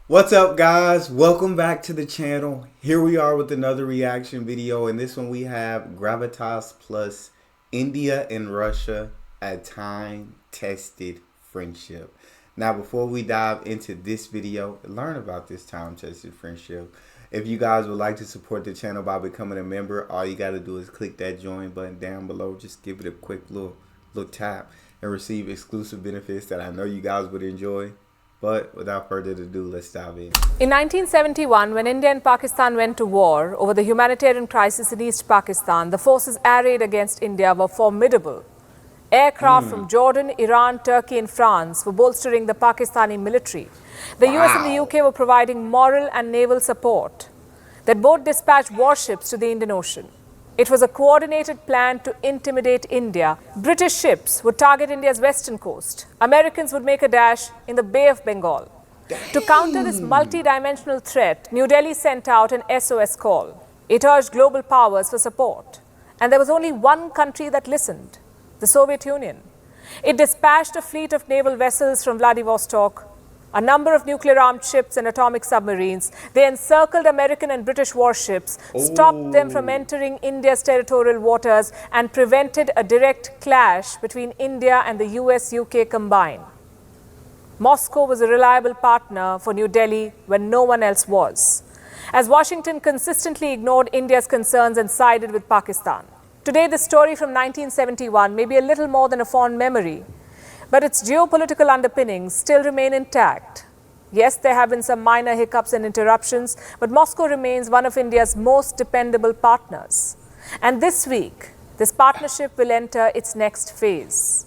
What's up, guys? Welcome back to the channel. Here we are with another reaction video. In this one we have Gravitas Plus, India and Russia, a time-tested friendship. Now, before we dive into this video, learn about this time-tested friendship. If you guys would like to support the channel by becoming a member, all you got to do is click that join button down below. Just give it a quick little tap and receive exclusive benefits that I know you guys would enjoy. But without further ado, let's dive in. In 1971, when India and Pakistan went to war over the humanitarian crisis in East Pakistan, the forces arrayed against India were formidable. Aircraft from Jordan, Iran, Turkey and France were bolstering the Pakistani military. The US and the UK were providing moral and naval support. That both dispatched warships to the Indian Ocean. It was a coordinated plan to intimidate India. British ships would target India's western coast. Americans would make a dash in the Bay of Bengal. To counter this multi-dimensional threat, New Delhi sent out an SOS call. It urged global powers for support. And there was only one country that listened, the Soviet Union. It dispatched a fleet of naval vessels from Vladivostok, a number of nuclear-armed ships and atomic submarines. They encircled American and British warships, stopped them from entering India's territorial waters, and prevented a direct clash between India and the US-UK combined. Moscow was a reliable partner for New Delhi when no one else was, as Washington consistently ignored India's concerns and sided with Pakistan. Today, the story from 1971 may be a little more than a fond memory, but its geopolitical underpinnings still remain intact. Yes, there have been some minor hiccups and interruptions, but Moscow remains one of India's most dependable partners. And this week, this partnership will enter its next phase.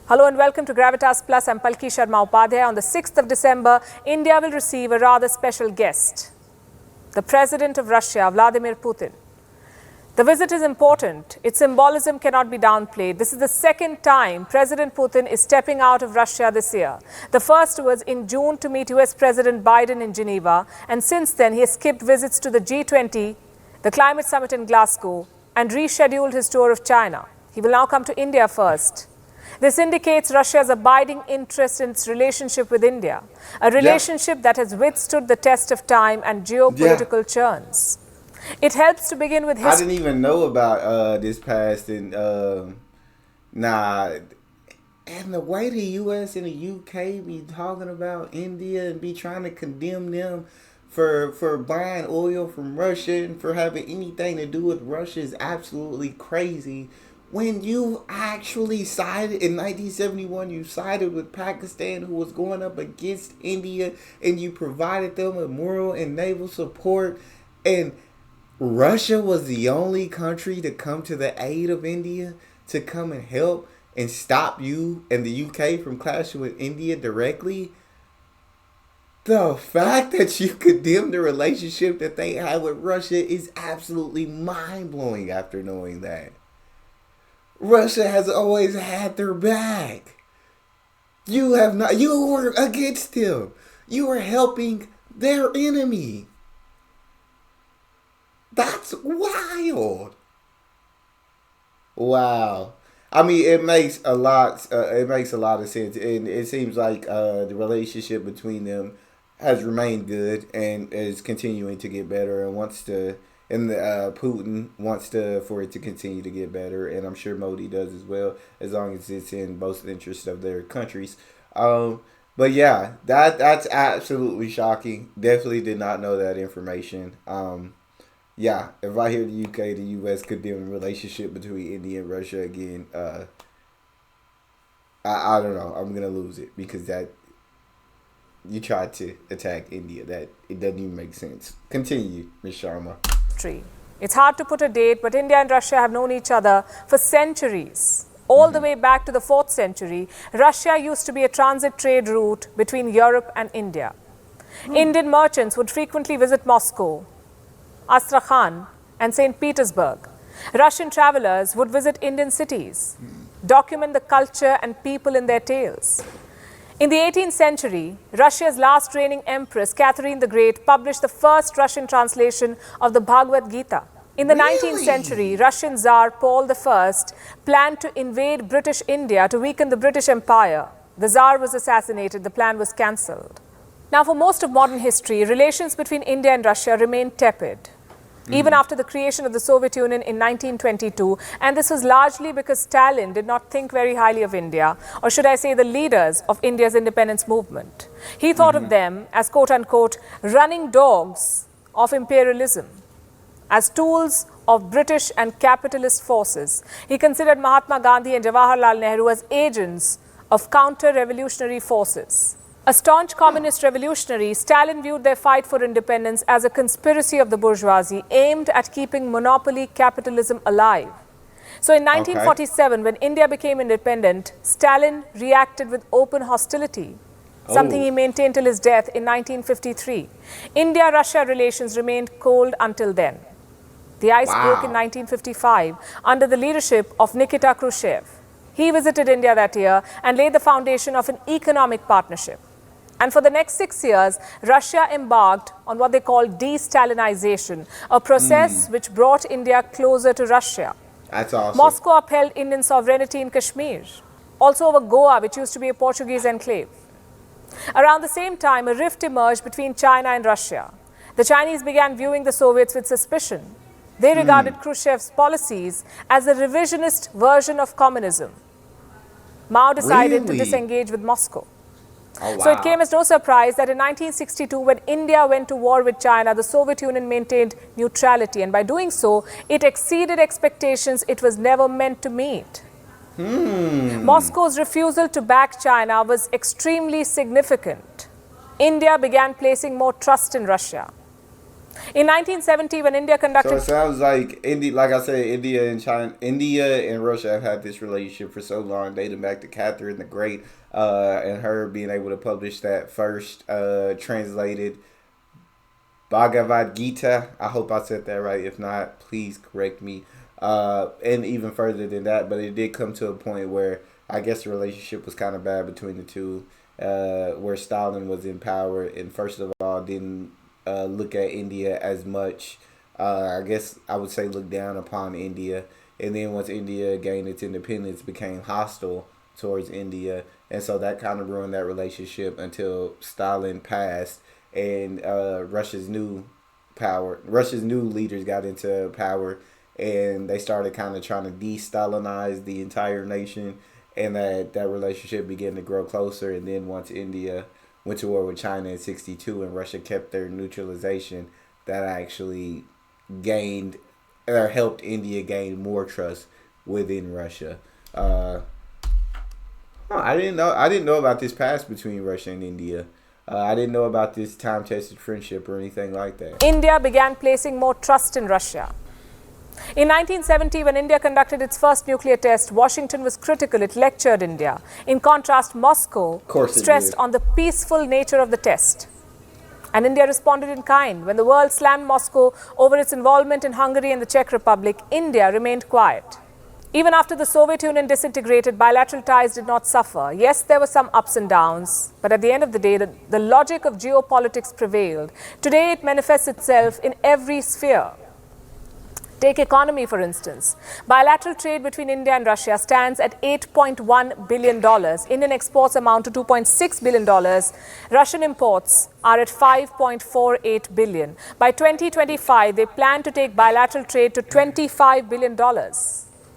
Hello and welcome to Gravitas Plus. I'm Palki Sharma Upadhyay. On the 6th of December, India will receive a rather special guest, the President of Russia, Vladimir Putin. The visit is important. Its symbolism cannot be downplayed. This is the second time President Putin is stepping out of Russia this year. The first was in June to meet US President Biden in Geneva, and since then he has skipped visits to the G20, the climate summit in Glasgow, and rescheduled his tour of China. He will now come to India first. This indicates Russia's abiding interest in its relationship with India, a relationship that has withstood the test of time and geopolitical churns. It helps to begin with history. I didn't even know about this past, and and the way the U.S. and the U.K. be talking about India and be trying to condemn them for buying oil from Russia and for having anything to do with Russia is absolutely crazy. When you actually sided in 1971, you sided with Pakistan, who was going up against India, and you provided them with moral and naval support, and Russia was the only country to come to the aid of India, to come and help and stop you and the UK from clashing with India directly. The fact that you condemn the relationship that they have with Russia is absolutely mind-blowing after knowing that. Russia has always had their back. You have not. You were against them. You were helping their enemy. That's wild. Wow. I mean, it makes a lot. It makes a lot of sense, and it seems like the relationship between them has remained good and is continuing to get better. And Putin wants for it to continue to get better, and I'm sure Modi does as well, as long as it's in both interests of their countries. But yeah, that's absolutely shocking. Definitely did not know that information. Yeah, if I hear the UK, the US condemn the relationship between India and Russia again, I don't know. I'm gonna lose it because that you tried to attack India. That it doesn't even make sense. Continue, Ms. Sharma. It's hard to put a date, but India and Russia have known each other for centuries. All the way back to the 4th century, Russia used to be a transit trade route between Europe and India. Indian merchants would frequently visit Moscow, Astrakhan, and St. Petersburg. Russian travelers would visit Indian cities, document the culture and people in their tales. In the 18th century, Russia's last reigning empress, Catherine the Great, published the first Russian translation of the Bhagavad Gita. In the 19th century, Russian Tsar Paul I planned to invade British India to weaken the British Empire. The Tsar was assassinated. The plan was cancelled. Now, for most of modern history, relations between India and Russia remained tepid, even after the creation of the Soviet Union in 1922. And this was largely because Stalin did not think very highly of India, or should I say the leaders of India's independence movement. He thought of them as, quote-unquote, running dogs of imperialism, as tools of British and capitalist forces. He considered Mahatma Gandhi and Jawaharlal Nehru as agents of counter-revolutionary forces. A staunch communist revolutionary, Stalin viewed their fight for independence as a conspiracy of the bourgeoisie aimed at keeping monopoly capitalism alive. So in 1947, when India became independent, Stalin reacted with open hostility, something he maintained till his death in 1953. India-Russia relations remained cold until then. The ice broke in 1955 under the leadership of Nikita Khrushchev. He visited India that year and laid the foundation of an economic partnership. And for the next 6 years, Russia embarked on what they call de-Stalinization, a process which brought India closer to Russia. That's awesome. Moscow upheld Indian sovereignty in Kashmir, also over Goa, which used to be a Portuguese enclave. Around the same time, a rift emerged between China and Russia. The Chinese began viewing the Soviets with suspicion. They regarded Khrushchev's policies as a revisionist version of communism. Mao decided to disengage with Moscow. So it came as no surprise that in 1962, when India went to war with China, the Soviet Union maintained neutrality. And by doing so, it exceeded expectations it was never meant to meet. Moscow's refusal to back China was extremely significant. India began placing more trust in Russia. In 1970, when India conducted... So it sounds like, like I said, India and Russia have had this relationship for so long, dating back to Catherine the Great, and her being able to publish that first translated Bhagavad Gita. I hope I said that right. If not, please correct me. And even further than that, but it did come to a point where I guess the relationship was kind of bad between the two, where Stalin was in power and first of all didn't look at India as much. I guess I would say look down upon India. And then once India gained its independence, became hostile towards India. And so that kind of ruined that relationship until Stalin passed and Russia's new leaders got into power. And they started kind of trying to de-Stalinize the entire nation. And that relationship began to grow closer. And then once India went to war with China in 1962 and Russia kept their neutralization, that actually gained or helped India gain more trust within Russia. I didn't know about this past between Russia and India. I didn't know about this time-tested friendship or anything like that. India began placing more trust in Russia. In 1970, when India conducted its first nuclear test, Washington was critical. It lectured India. In contrast, Moscow stressed on the peaceful nature of the test. And India responded in kind. When the world slammed Moscow over its involvement in Hungary and the Czech Republic, India remained quiet. Even after the Soviet Union disintegrated, bilateral ties did not suffer. Yes, there were some ups and downs, but at the end of the day, the logic of geopolitics prevailed. Today, it manifests itself in every sphere. Take economy, for instance. Bilateral trade between India and Russia stands at $8.1 billion. Indian exports amount to $2.6 billion. Russian imports are at $5.48 billion. By 2025, they plan to take bilateral trade to $25 billion.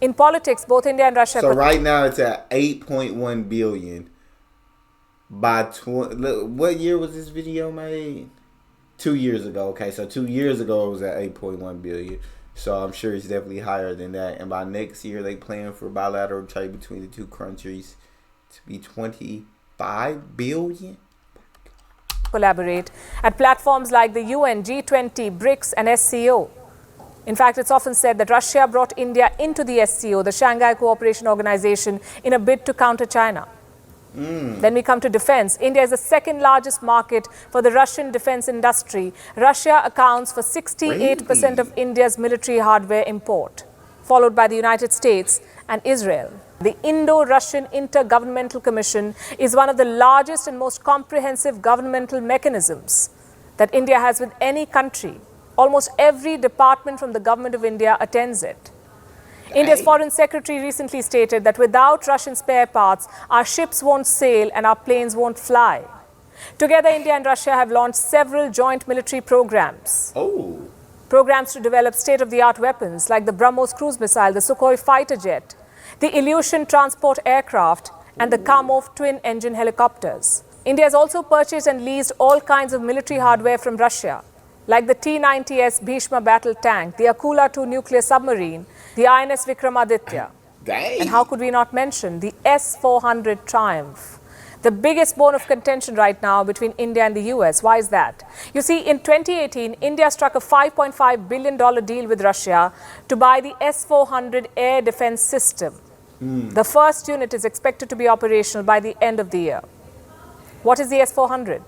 In politics, both India and Russia... So right now, it's at $8.1 billion. What year was this video made? 2 years ago. Okay, so 2 years ago, it was at $8.1 billion. So I'm sure it's definitely higher than that. And by next year, they plan for bilateral trade between the two countries to be $25 billion. Collaborate at platforms like the UN, G20, BRICS, and SCO. In fact, it's often said that Russia brought India into the SCO, the Shanghai Cooperation Organization, in a bid to counter China. Then we come to defense. India is the second largest market for the Russian defense industry. Russia accounts for 68% of India's military hardware import, followed by the United States and Israel. The Indo-Russian Intergovernmental Commission is one of the largest and most comprehensive governmental mechanisms that India has with any country. Almost every department from the government of India attends it. India's foreign secretary recently stated that without Russian spare parts, our ships won't sail and our planes won't fly. Together, India and Russia have launched several joint military programs. Oh. Programs to develop state-of-the-art weapons like the BrahMos cruise missile, the Sukhoi fighter jet, the Ilyushin transport aircraft, and the Kamov twin-engine helicopters. India has also purchased and leased all kinds of military hardware from Russia, like the T-90S Bhishma battle tank, the Akula-2 nuclear submarine, the INS Vikramaditya. Dang. And how could we not mention the S-400 Triumph, the biggest bone of contention right now between India and the US. Why is that? You see, in 2018, India struck a $5.5 billion deal with Russia to buy the S-400 air defense system. The first unit is expected to be operational by the end of the year. What is the S-400?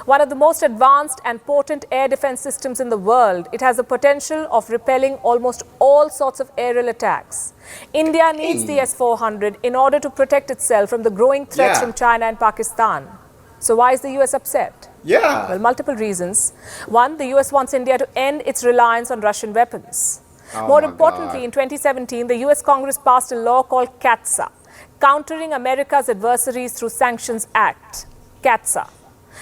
One of the most advanced and potent air defense systems in the world. It has the potential of repelling almost all sorts of aerial attacks. India needs the S-400 in order to protect itself from the growing threats from China and Pakistan. So why is the US upset? Yeah. Well, multiple reasons. One, the US wants India to end its reliance on Russian weapons. More importantly, in 2017, the US Congress passed a law called CAATSA, Countering America's Adversaries Through Sanctions Act, CAATSA.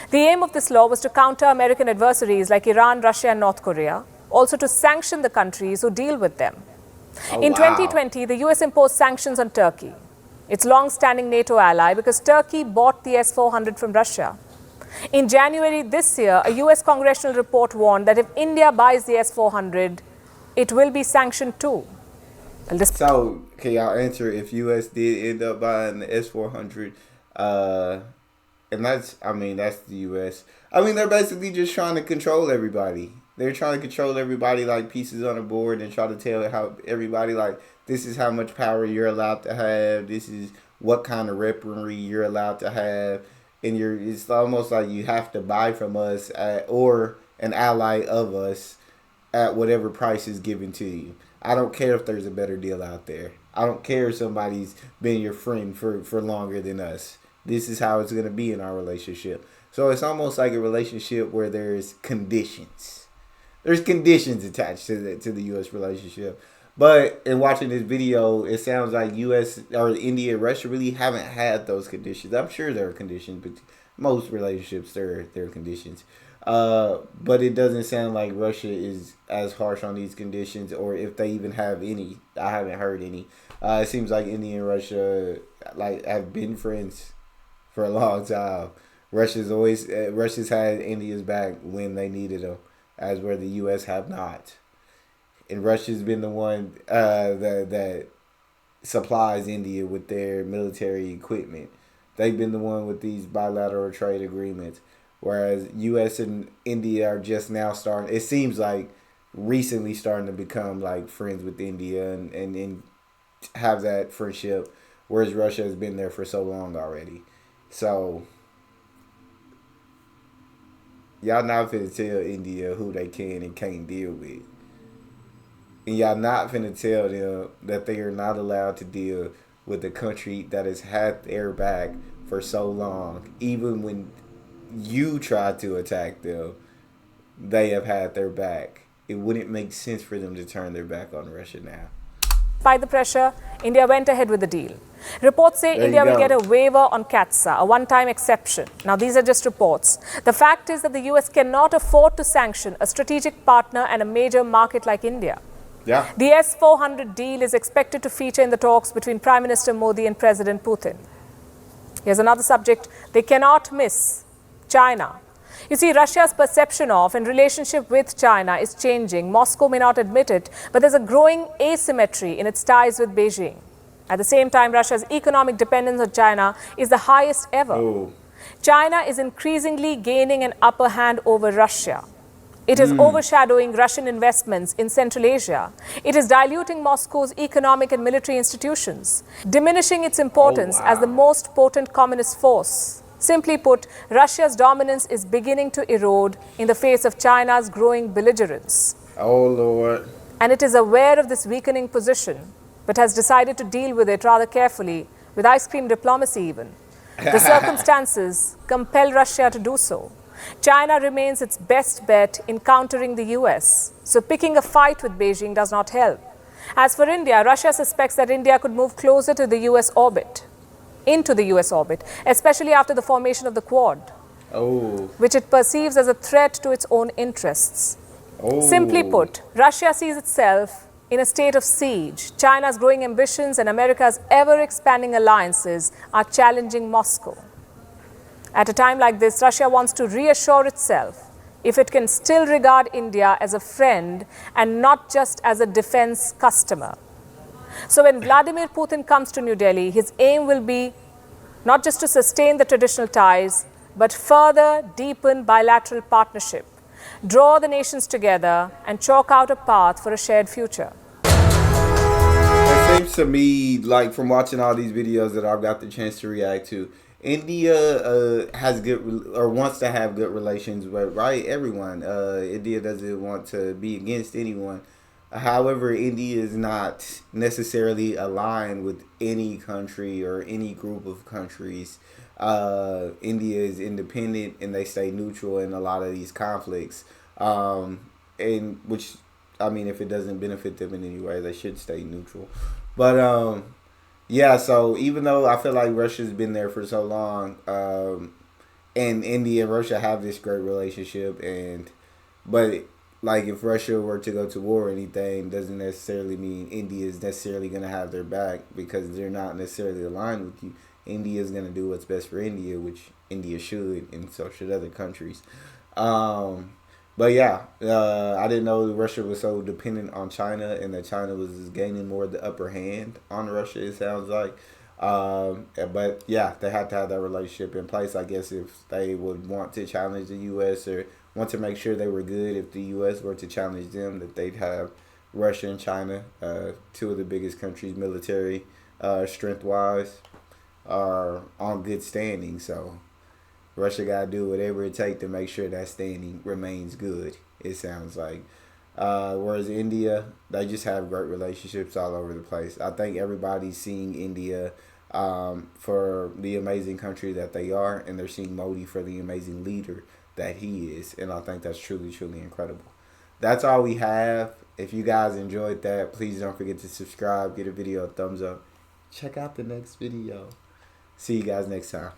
The aim of this law was to counter American adversaries like Iran, Russia, and North Korea, also to sanction the countries who deal with them. In 2020, the US imposed sanctions on Turkey, its long-standing NATO ally, because Turkey bought the S-400 from Russia. In January this year, a US congressional report warned that if India buys the S-400, it will be sanctioned too. Well, so, can y'all answer if US did end up buying the S-400? And that's the US. I mean, they're basically just trying to control everybody. They're trying to control everybody like pieces on a board and try to tell how everybody, like, this is how much power you're allowed to have. This is what kind of weaponry you're allowed to have. And it's almost like you have to buy from us or an ally of us at whatever price is given to you. I don't care if there's a better deal out there. I don't care if somebody's been your friend for longer than us. This is how it's going to be in our relationship. So it's almost like a relationship where there's conditions. There's conditions attached to the U.S. relationship. But in watching this video, it sounds like U.S. or India and Russia really haven't had those conditions. I'm sure there are conditions, but most relationships, there are conditions. But it doesn't sound like Russia is as harsh on these conditions, or if they even have any. I haven't heard any. It seems like India and Russia have been friends for a long time. Russia's had India's back when they needed them, as where the U.S. have not. And Russia's been the one that supplies India with their military equipment. They've been the one with these bilateral trade agreements. Whereas U.S. and India are just now starting, it seems like recently starting to become like friends with India and have that friendship. Whereas Russia has been there for so long already. So, y'all not finna tell India who they can and can't deal with. And y'all not finna tell them that they are not allowed to deal with a country that has had their back for so long. Even when you try to attack them, they have had their back. It wouldn't make sense for them to turn their back on Russia now. Despite the pressure, India went ahead with the deal. Reports say India will get a waiver on CAATSA, a one-time exception. Now, these are just reports. The fact is that the US cannot afford to sanction a strategic partner and a major market like India. Yeah. The S-400 deal is expected to feature in the talks between Prime Minister Modi and President Putin. Here's another subject they cannot miss: China. You see, Russia's perception of and relationship with China is changing. Moscow may not admit it, but there's a growing asymmetry in its ties with Beijing. At the same time, Russia's economic dependence on China is the highest ever. Oh. China is increasingly gaining an upper hand over Russia. It is overshadowing Russian investments in Central Asia. It is diluting Moscow's economic and military institutions, diminishing its importance as the most potent communist force. Simply put, Russia's dominance is beginning to erode in the face of China's growing belligerence. Oh, Lord. And it is aware of this weakening position, but has decided to deal with it rather carefully, with ice cream diplomacy even. The circumstances compel Russia to do so. China remains its best bet in countering the US, so picking a fight with Beijing does not help. As for India, Russia suspects that India could move closer to the US orbit, into the US orbit, especially after the formation of the Quad. Oh. which it perceives as a threat to its own interests. Oh. Simply put, Russia sees itself in a state of siege. China's growing ambitions and America's ever-expanding alliances are challenging Moscow. At a time like this, Russia wants to reassure itself if it can still regard India as a friend and not just as a defense customer. So when Vladimir Putin comes to New Delhi, his aim will be not just to sustain the traditional ties, but further deepen bilateral partnership, draw the nations together, and chalk out a path for a shared future. It seems to me, like from watching all these videos that I've got the chance to react to, India has good or wants to have good relations with everyone. India doesn't want to be against anyone. However, India is not necessarily aligned with any country or any group of countries. India is independent and they stay neutral in a lot of these conflicts. And which, I mean, if it doesn't benefit them in any way, they should stay neutral. But yeah, so even though I feel like Russia's been there for so long, and India and Russia have this great relationship, but like if Russia were to go to war or anything, doesn't necessarily mean India is necessarily going to have their back because they're not necessarily aligned with you. India is going to do what's best for India, which India should, and so should other countries. But yeah, I didn't know that Russia was so dependent on China and that China was gaining more of the upper hand on Russia, it sounds like. But yeah, they had to have that relationship in place, I guess, if they would want to challenge the U.S. or want to make sure they were good if the U.S. were to challenge them, that they'd have Russia and China, two of the biggest countries military strength-wise, are on good standing. So Russia got to do whatever it takes to make sure that standing remains good, it sounds like. Whereas India, they just have great relationships all over the place. I think everybody's seeing India for the amazing country that they are, and they're seeing Modi for the amazing leader that he is. And I think that's truly, truly incredible. That's all we have. If you guys enjoyed that, please don't forget to subscribe, give the video a thumbs up. Check out the next video. See you guys next time.